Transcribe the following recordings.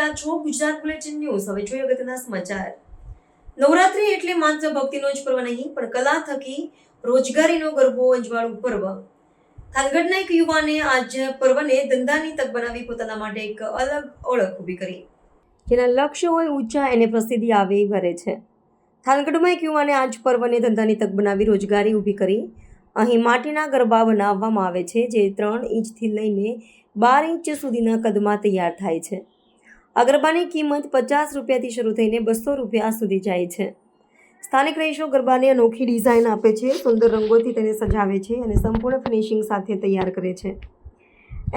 રહ્યા છો Gujarat bulletin news. હવે જોઈએ અગત્યના સમાચાર। નવરાત્રી એટલે માત્ર ભક્તિનો જ પર્વ નહીં, પણ કલા થકી રોજગારીનો ગરબો અજવાળું પર્વ। થાનગઢના એક યુવાને આજ પર્વને ધંધાની તક બનાવી પોતાના માટે એક અલગ ઓળખ ઊભી કરી। જેના લક્ષ્ય હોય ઊંચા એને પ્રસિદ્ધિ આવે કરે છે। થાનગઢમાં એક યુવાને આજ પર્વને ધંધાની તક બનાવી રોજગારી ઊભી કરી। અહીં માટીના ગરબા બનાવવામાં આવે છે, જે 3 ઇંચથી લઈને 12 ઇંચ સુધીના કદમાં તૈયાર થાય છે। આ ગરબાની કિંમત 50 રૂપિયાથી શરૂ થઈને 200 રૂપિયા સુધી જાય છે। સ્થાનિક રહીશો ગરબાને અનોખી ડિઝાઇન આપે છે, સુંદર રંગોથી તેને સજાવે છે અને સંપૂર્ણ ફિનિશિંગ સાથે તૈયાર કરે છે।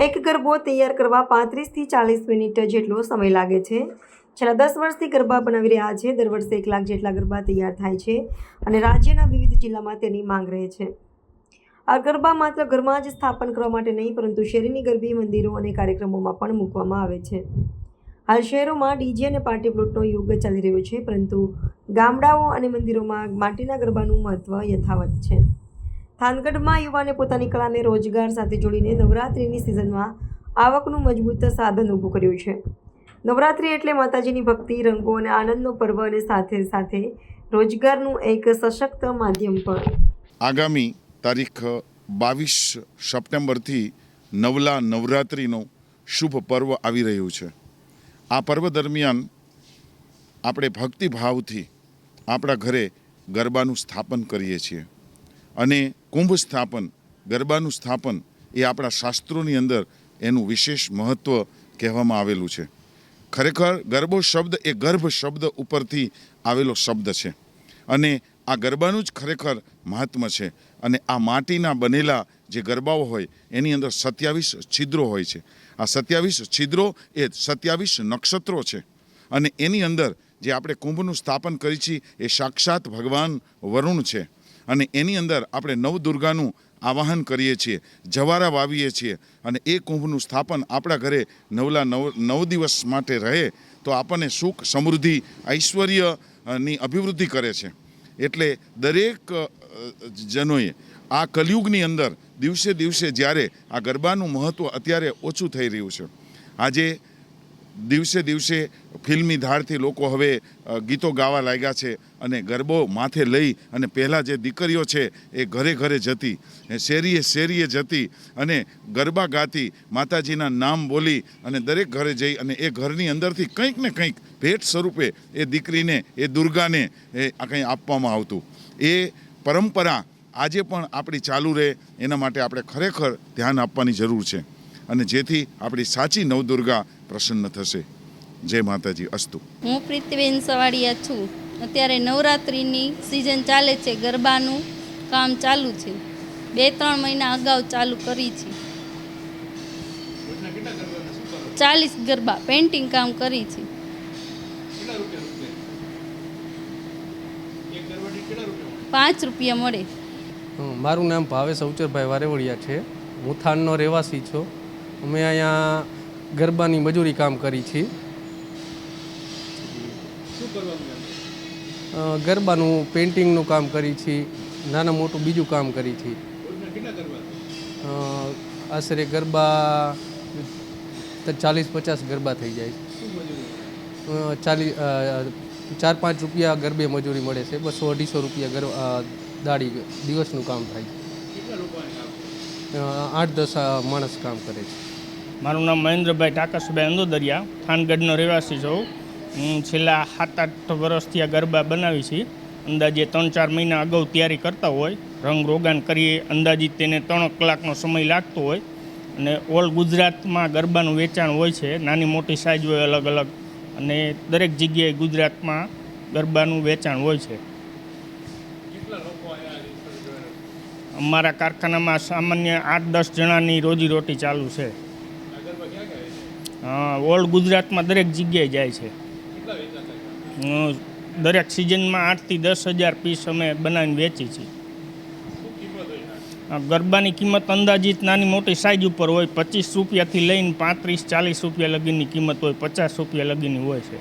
એક ગરબો તૈયાર કરવા 35થી 40 મિનિટ જેટલો સમય લાગે છે। છેલ્લા 10 વર્ષથી ગરબા બનાવી રહ્યા છે। દર વર્ષે 1 લાખ જેટલા ગરબા તૈયાર થાય છે અને રાજ્યના વિવિધ જિલ્લામાં તેની માંગ રહે છે। આ ગરબા માત્ર ઘરમાં જ સ્થાપન કરવા માટે નહીં, પરંતુ શહેરની ગરબી મંદિરો અને કાર્યક્રમોમાં પણ મૂકવામાં આવે છે। હાલ શહેરોમાં ડીજે અને પાર્ટી પ્લોટનો યુગ ચાલી રહ્યો છે, પરંતુ ગામડાઓ અને મંદિરોમાં માટીના ગરબાનું મહત્વ યથાવત છે। થાનગઢમાં યુવાને પોતાની કલાને રોજગાર સાથે જોડીને નવરાત્રિની સિઝનમાં આવકનું મજબૂત સાધન ઊભું કર્યું છે। નવરાત્રિ એટલે માતાજીની ભક્તિ, રંગો અને આનંદનો પર્વ, અને સાથે સાથે રોજગારનું એક સશક્ત માધ્યમ પણ। આગામી તારીખ 22 સપ્ટેમ્બરથી નવલા નવરાત્રિનો શુભ પર્વ આવી રહ્યું છે। આ પર્વ દરમિયાન આપણે ભક્તિભાવથી આપણા ઘરે ગરબાનું સ્થાપન કરીએ છીએ અને કુંભ સ્થાપન, ગરબાનું સ્થાપન એ આપણા શાસ્ત્રોની અંદર એનું વિશેષ મહત્ત્વ કહેવામાં આવેલું છે। ખરેખર ગરબો શબ્દ એ ગર્ભ શબ્દ ઉપરથી આવેલો શબ્દ છે અને આ ગરબાનું જ ખરેખર મહાત્મ્ય છે। અને આ માટીના બનેલા જે ગરબાઓ હોય એની અંદર 27 છિદ્રો હોય છે। આ 27 છિદ્રો એ 27 નક્ષત્રો છે અને એની અંદર જે આપણે કુંભનું સ્થાપન કરી છીએ એ સાક્ષાત ભગવાન વરુણ છે અને એની અંદર આપણે નવદુર્ગાનું આવાહન કરીએ છીએ, જવારા વાવીએ છીએ અને એ કુંભનું સ્થાપન આપણા ઘરે નવ દિવસ માટે રહે તો આપણને સુખ, સમૃદ્ધિ, ઐશ્વર્યની અભિવૃદ્ધિ કરે છે। એટલે દરેક જનોએ આ કલયુગની અંદર દિવસે દિવસે જ્યારે આ ગરબાનું મહત્ત્વ અત્યારે ઓછું થઈ રહ્યું છે, આજે દિવસે દિવસે ફિલ્મી ધારથી લોકો હવે ગીતો ગાવા લાગ્યા છે અને ગરબો માથે લઈ અને પહેલાં જે દીકરીઓ છે એ ઘરે ઘરે જતી, શેરીએ શેરીએ જતી અને ગરબા ગાતી, માતાજીના નામ બોલી અને દરેક ઘરે જઈ અને એ ઘરની અંદરથી કંઈક ને કંઈક ભેટ સ્વરૂપે એ દીકરીને, એ દુર્ગાને એ કંઈ આપવામાં આવતું। એ પરંપરા આજે પણ આપણી ચાલુ રહે એના માટે આપણે ખરેખર ધ્યાન આપવાની જરૂર છે અને જેથી આપણી સાચી નવદુર્ગા પ્રસન્ન થશે। જય માતાજી, અસ્તુ। હું પ્રીતિબેન સવાડિયા છું। અત્યારે નવરાત્રિની સિઝન ચાલે છે, ગરબાનું કામ ચાલુ છે। 2-3 મહિના અગાઉ ચાલુ કરી છે। 40 ગરબા પેઇન્ટિંગ કામ કરી છે। 5 રૂપિયા મળે। મારું નામ ભાવેશ અવચરભાઈ વારેવડિયા છે। હું થાનનો રહેવાસી છું। અમે અહીંયા ગરબાની મજૂરી કામ કરી છીએ। ગરબાનું પેઇન્ટિંગનું કામ કરી છીએ, નાના મોટું બીજું કામ કરી છીએ। આશરે ગરબા 40-50 ગરબા થઈ જાય છે। 4-5 રૂપિયા ગરબે મજૂરી મળે છે। 200-250 રૂપિયા દાડી દિવસનું કામ થાય છે। 8-10 માણસ કામ કરે છે। મારું નામ મહેન્દ્રભાઈ ટાકસભાઈ અંદોદરિયા, થાનગઢનો રહેવાસી છું। હું છેલ્લા 7-8 વર્ષથી આ ગરબા બનાવી છે। અંદાજે 3-4 મહિના અગાઉ તૈયારી કરતા હોય, રંગ રોગાન કરીએ, અંદાજિત તેને 3 કલાકનો સમય લાગતો હોય અને ઓલ ગુજરાતમાં ગરબાનું વેચાણ હોય છે। નાની મોટી સાઇઝ હોય અલગ અલગ અને દરેક જગ્યાએ ગુજરાતમાં ગરબાનું વેચાણ હોય છે। અમારા કારખાનામાં સામાન્ય 8-10 જણાની રોજીરોટી ચાલુ છે। ઓલ ગુજરાતમાં દરેક જગ્યાએ જાય છે। દરેક સિઝનમાં 8થી 10,000 પીસ અમે બનાવીને વેચી છીએ। ગરબાની કિંમત અંદાજિત નાની મોટી સાઇઝ ઉપર હોય, 25 રૂપિયાથી લઈને 35-40 રૂપિયા લગીની કિંમત હોય, 50 રૂપિયા લગીની હોય છે।